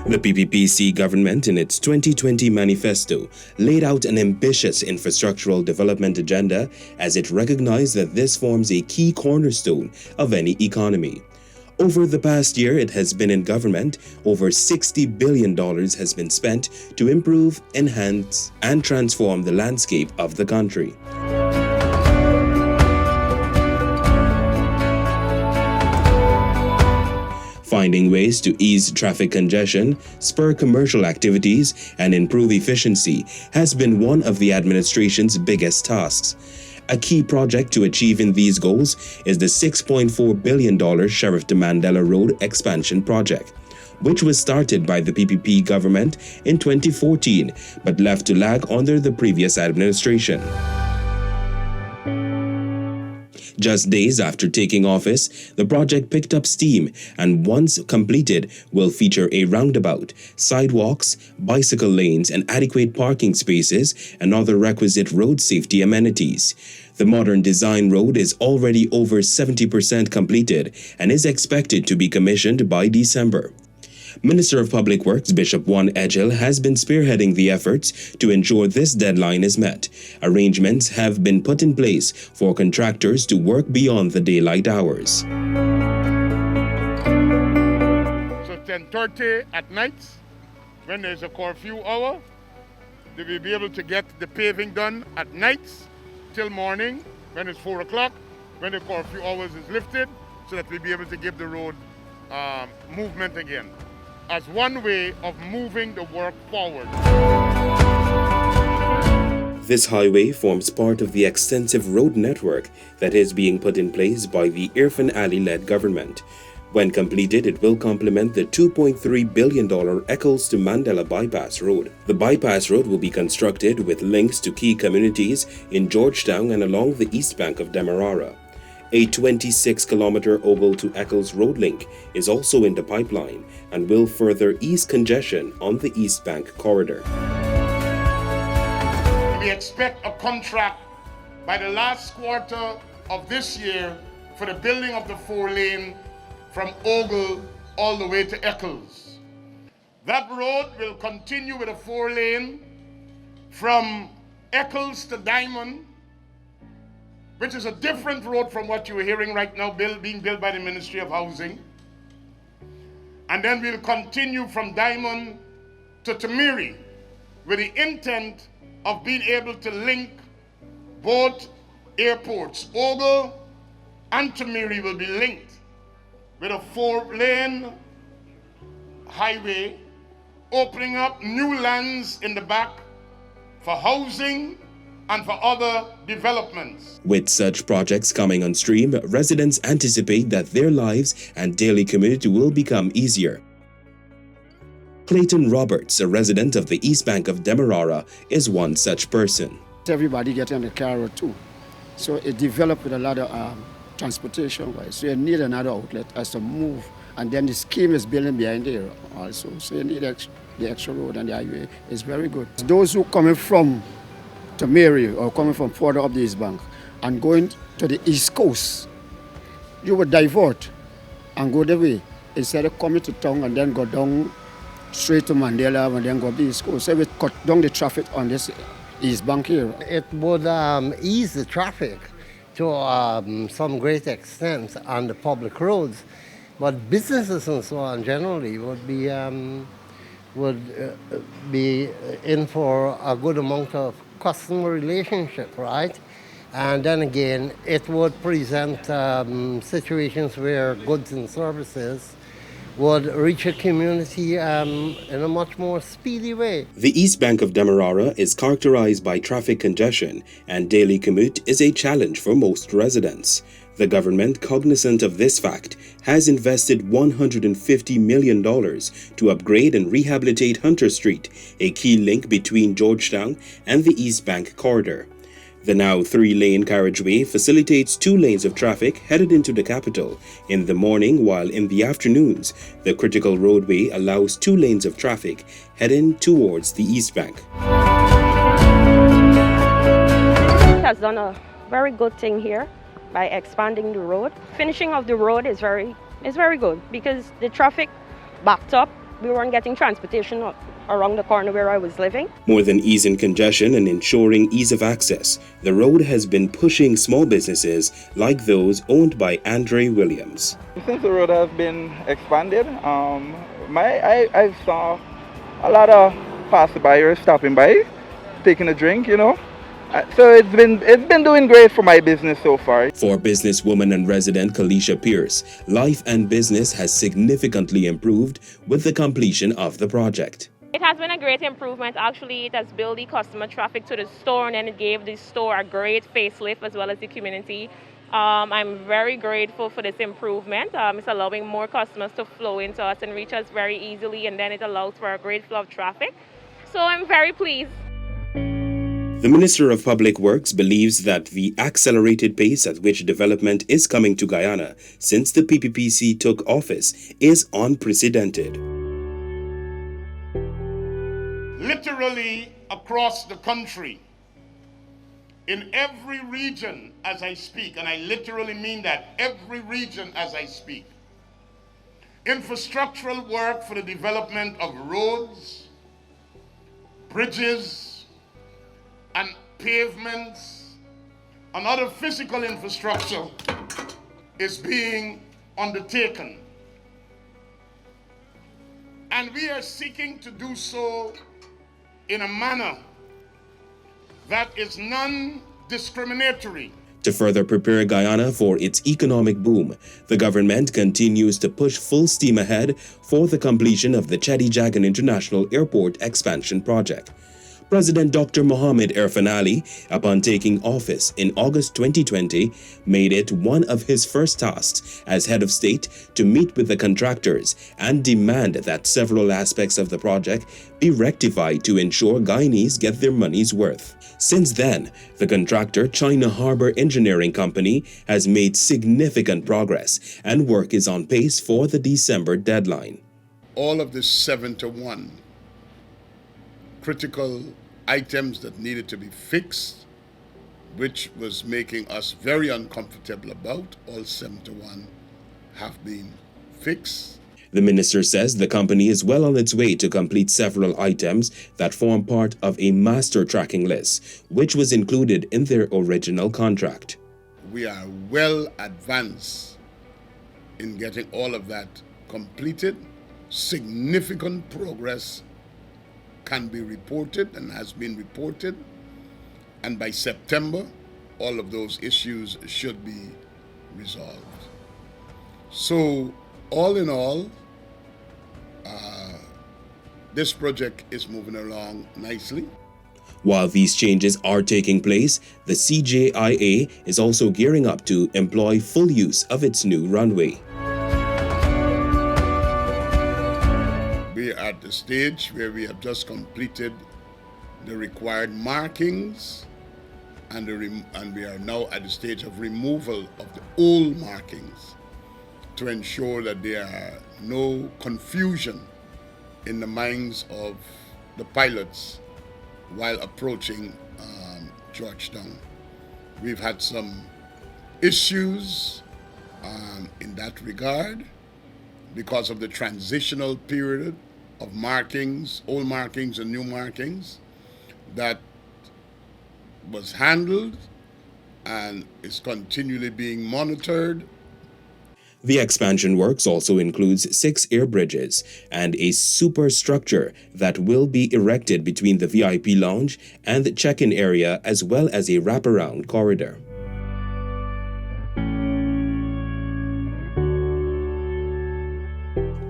The PPPC government, in its 2020 manifesto, laid out an ambitious infrastructural development agenda as it recognized that this forms a key cornerstone of any economy. Over the past year it has been in government, over $60 billion has been spent to improve, enhance, and transform the landscape of the country. Finding ways to ease traffic congestion, spur commercial activities, and improve efficiency has been one of the administration's biggest tasks. A key project to achieving these goals is the $6.4 billion Sheriff de Mandela Road expansion project, which was started by the PPP government in 2014 but left to lag under the previous administration. Just days after taking office, the project picked up steam and once completed will feature a roundabout, sidewalks, bicycle lanes, and adequate parking spaces and other requisite road safety amenities. The modern design road is already over 70% completed and is expected to be commissioned by December. Minister of Public Works Bishop 𝐎𝐍𝐄 has been spearheading the efforts to ensure this deadline is met. Arrangements have been put in place for contractors to work beyond the daylight hours. So 10:30 at night, when there's a curfew hour, they will be able to get the paving done at night till morning when it's 4 o'clock, when the curfew hours is lifted, so that we'll be able to give the road movement again, as one way of moving the work forward. This highway forms part of the extensive road network that is being put in place by the Irfan Ali-led government. When completed, it will complement the $2.3 billion 𝐎𝐍𝐄 to Mandela bypass road. The bypass road will be constructed with links to key communities in Georgetown and along the east bank of Demerara. A 26-kilometer Ogle to Eccles road link is also in the pipeline and will further ease congestion on the East Bank corridor. We expect a contract by the last quarter of this year for the building of the 4-lane from Ogle all the way to Eccles. That road will continue with a 4-lane from Eccles to Diamond, which is a different road from what you are hearing right now being built by the Ministry of Housing. And then we'll continue from Diamond to Tamiri with the intent of being able to link both airports. Ogle and Tamiri will be linked with a 4-lane highway, opening up new lands in the back for housing and for other developments. With such projects coming on stream, residents anticipate that their lives and daily commute will become easier. Clayton Roberts, a resident of the East Bank of Demerara, is one such person. Everybody gets on the car road too. So it developed with a lot of transportation wise. So you need another outlet as to move. And then the scheme is building behind there also. So you need the extra road, and the highway is very good. Those who coming from Tamiri or coming from further up the East Bank and going to the East Coast, you would divert and go the way instead of coming to town and then go down straight to Mandela and then go up the East Coast. So it would cut down the traffic on this East Bank here. It would ease the traffic to some great extent on the public roads, but businesses and so on generally would be in for a good amount of customer relationship, right? And then again, it would present situations where goods and services would reach a community in a much more speedy way. The East Bank of Demerara is characterized by traffic congestion, and daily commute is a challenge for most residents. The government, cognizant of this fact, has invested $150 million to upgrade and rehabilitate Hunter Street, a key link between Georgetown and the East Bank corridor. The now 3-lane carriageway facilitates 2 lanes of traffic headed into the capital in the morning, while in the afternoons, the critical roadway allows 2 lanes of traffic heading towards the East Bank. It has done a very good thing here by expanding the road. Finishing of the road is very good because the traffic backed up we weren't getting transportation around the corner where I was living. More than easing congestion and ensuring ease of access, the road has been pushing small businesses like those owned by Andre Williams. Since the road has been expanded, I saw a lot of passersby stopping by, taking a drink, So it's been doing great for my business so far. For businesswoman and resident 𝐎𝐍𝐄 Pierce, life and business has significantly improved with the completion of the project. It has been a great improvement. Actually, it has built the customer traffic to the store, and then it gave the store a great facelift as well as the community. I'm very grateful for this improvement. It's allowing more customers to flow into us and reach us very easily, and then it allows for a great flow of traffic. So I'm very pleased. The Minister of Public Works believes that the accelerated pace at which development is coming to Guyana since the PPPC took office is unprecedented. Literally across the country, in every region as I speak, and I literally mean that, every region as I speak, infrastructural work for the development of roads, bridges, and pavements and other physical infrastructure is being undertaken. And we are seeking to do so in a manner that is non-discriminatory. To further prepare Guyana for its economic boom, the government continues to push full steam ahead for the completion of the Cheddi-Jagan International Airport expansion project. President Dr. Mohamed Irfaan Ali, upon taking office in August 2020, made it one of his first tasks as head of state to meet with the contractors and demand that several aspects of the project be rectified to ensure Guyanese get their money's worth. Since then, the contractor China Harbor Engineering Company has made significant progress and work is on pace for the December deadline. All of the 71 critical items that needed to be fixed, which was making us very uncomfortable about, all 71 have been fixed. The minister says the company is well on its way to complete several items that form part of a master tracking list, which was included in their original contract. We are well advanced in getting all of that completed. Significant progress can be reported and has been reported, and by September all of those issues should be resolved. So all in all, this project is moving along nicely. While these changes are taking place, the CJIA is also gearing up to employ full use of its new runway. We are at the stage where we have just completed the required markings, and we are now at the stage of removal of the old markings to ensure that there are no confusion in the minds of the pilots while approaching Georgetown. We've had some issues in that regard because of the transitional period of markings, old markings and new markings, that was handled and is continually being monitored. The expansion works also includes 6 air bridges and a superstructure that will be erected between the VIP lounge and the check-in area, as well as a wraparound corridor.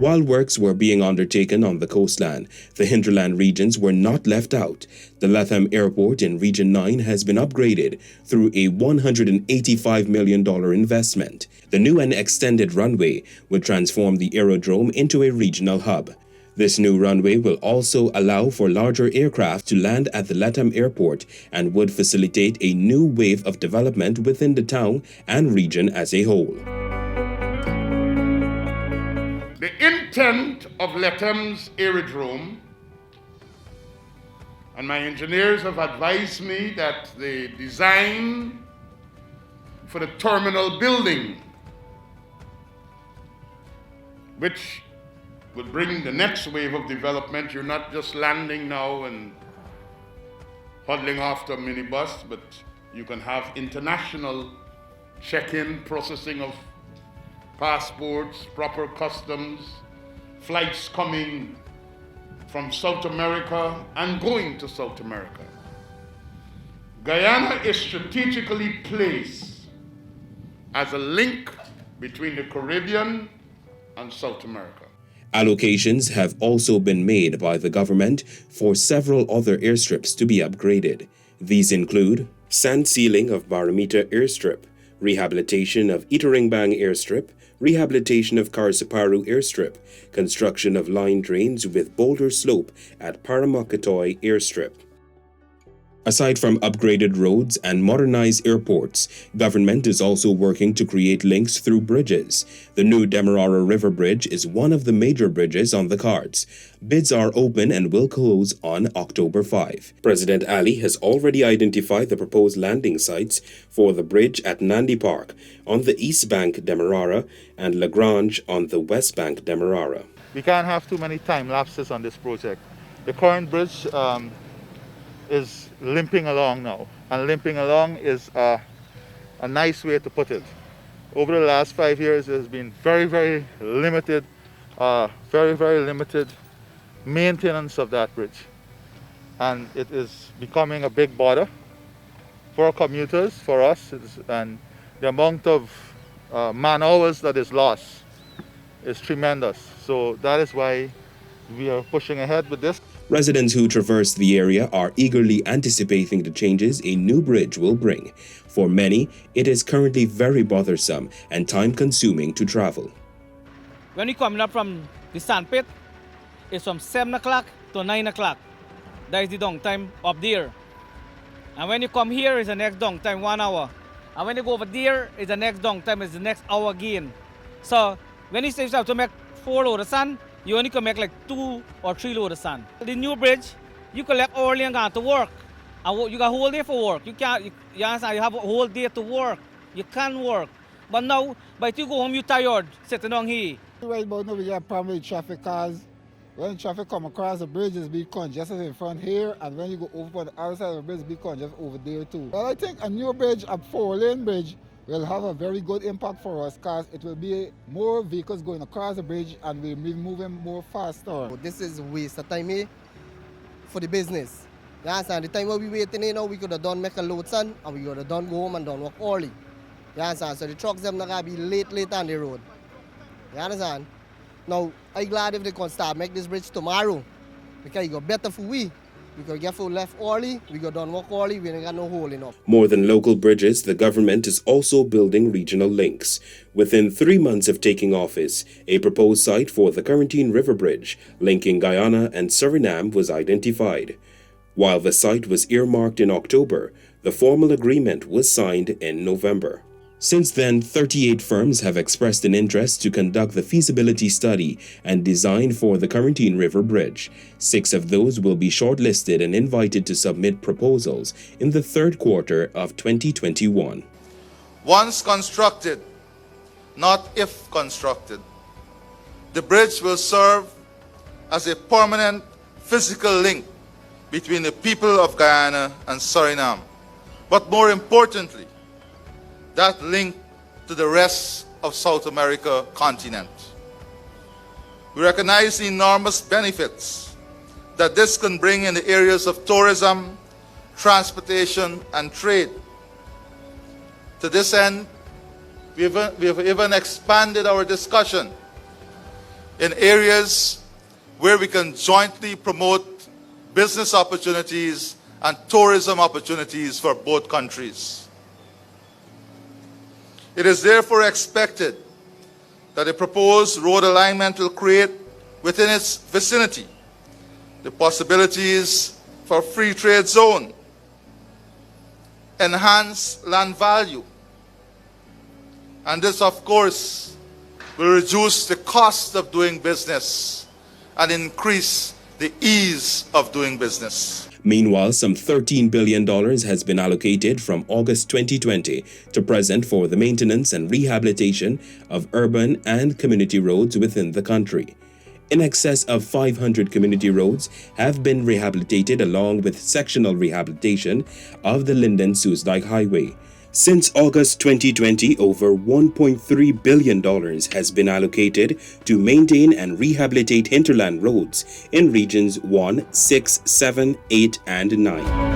While works were being undertaken on the coastline, the hinterland regions were not left out. The Lethem Airport in Region 9 has been upgraded through a $185 million investment. The new and extended runway will transform the aerodrome into a regional hub. This new runway will also allow for larger aircraft to land at the Lethem Airport and would facilitate a new wave of development within the town and region as a whole. The intent of Lethem's aerodrome, and my engineers have advised me that the design for the terminal building, which will bring the next wave of development. You're not just landing now and huddling after a minibus, but you can have international check-in, processing of passports, proper customs, flights coming from South America and going to South America. Guyana is strategically placed as a link between the Caribbean and South America. Allocations have also been made by the government for several other airstrips to be upgraded. These include sand sealing of Barometer Airstrip, rehabilitation of Iterengbang Airstrip, rehabilitation of Karsaparu Airstrip, construction of line drains with boulder slope at Paramakatoy Airstrip. Aside from upgraded roads and modernized airports, government is also working to create links through bridges. The new Demerara River Bridge is one of the major bridges on the cards. Bids are open and will close on October 5. President Ali has already identified the proposed landing sites for the bridge at Nandi Park on the East Bank Demerara and Lagrange on the West Bank Demerara. We can't have too many time lapses on this project. The current bridge is limping along now, and limping along is a nice way to put it. Over the last 5 years, there's been very limited maintenance of that bridge, and it is becoming a big bother for commuters, for us, and the amount of man hours that is lost is tremendous. So that is why we are pushing ahead with this. Residents who traverse the area are eagerly anticipating the changes a new bridge will bring. For many, it is currently very bothersome and time-consuming to travel. When you're coming up from the sandpit, it's from 7 o'clock to 9 o'clock. That is the downtime up there. And when you come here, it's the next downtime, 1 hour. And when you go over there, it's the next downtime, it's the next hour again. So when you say you have to make 4 loads of sand, you only can make like 2 or 3 loads of sand. The new bridge, you collect early and go to work. And you got a whole day for work. You can't, you understand, you have a whole day to work. You can work. But now, by the time you go home, you're tired, sitting down here. Right about now, we have problem with traffic cars. When traffic come across the bridge, it's be congested in front here, and when you go over on the other side of the bridge, it's be congested over there too. Well, I think a new bridge, a 4-lane bridge, will have a very good impact for us because it will be more vehicles going across the bridge and we'll be moving more faster. This is waste of time here for the business. You understand? The time where we waiting here now, we could have done make a load son and we could have done go home and done work early. You understand? So the trucks them not gonna be late on the road. You understand? Now, I'm glad if they can start make this bridge tomorrow because it got better for we. We could get full left early, we got done work early, we ain't got no hole enough. More than local bridges, the government is also building regional links. Within 3 months of taking office, a proposed site for the 𝐎𝐍𝐄 River Bridge, linking Guyana and Suriname, was identified. While the site was earmarked in October, the formal agreement was signed in November. Since then, 38 firms have expressed an interest to conduct the feasibility study and design for the 𝐎𝐍𝐄 River Bridge. 6 of those will be shortlisted and invited to submit proposals in the third quarter of 2021. Once constructed, not if constructed, the bridge will serve as a permanent physical link between the people of Guyana and Suriname. But more importantly, that link to the rest of South America continent. We recognize the enormous benefits that this can bring in the areas of tourism, transportation, and trade. To this end, we have even expanded our discussion in areas where we can jointly promote business opportunities and tourism opportunities for both countries. It is therefore expected that the proposed road alignment will create within its vicinity the possibilities for free trade zone, enhanced land value, and this of course will reduce the cost of doing business and increase the ease of doing business. Meanwhile, some $13 billion has been allocated from August 2020 to present for the maintenance and rehabilitation of urban and community roads within the country. In excess of 500 community roads have been rehabilitated along with sectional rehabilitation of the Linden-Soesdijk Highway. Since August 2020, over $1.3 billion has been allocated to maintain and rehabilitate hinterland roads in regions 1, 6, 7, 8, and 9.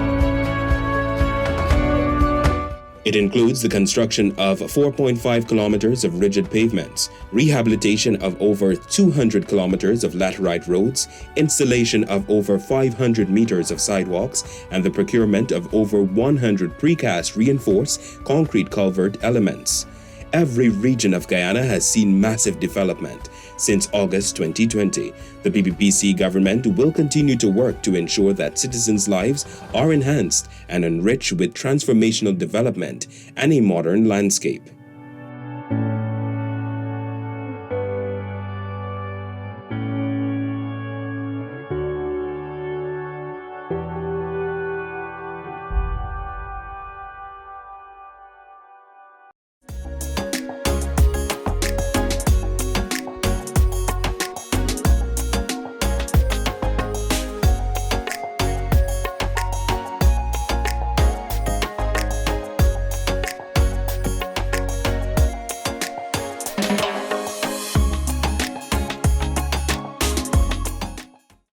It includes the construction of 4.5 kilometers of rigid pavements, rehabilitation of over 200 kilometers of laterite roads, installation of over 500 meters of sidewalks, and the procurement of over 100 precast reinforced concrete culvert elements. Every region of Guyana has seen massive development. Since August 2020, the PPPC government will continue to work to ensure that citizens' lives are enhanced and enriched with transformational development and a modern landscape.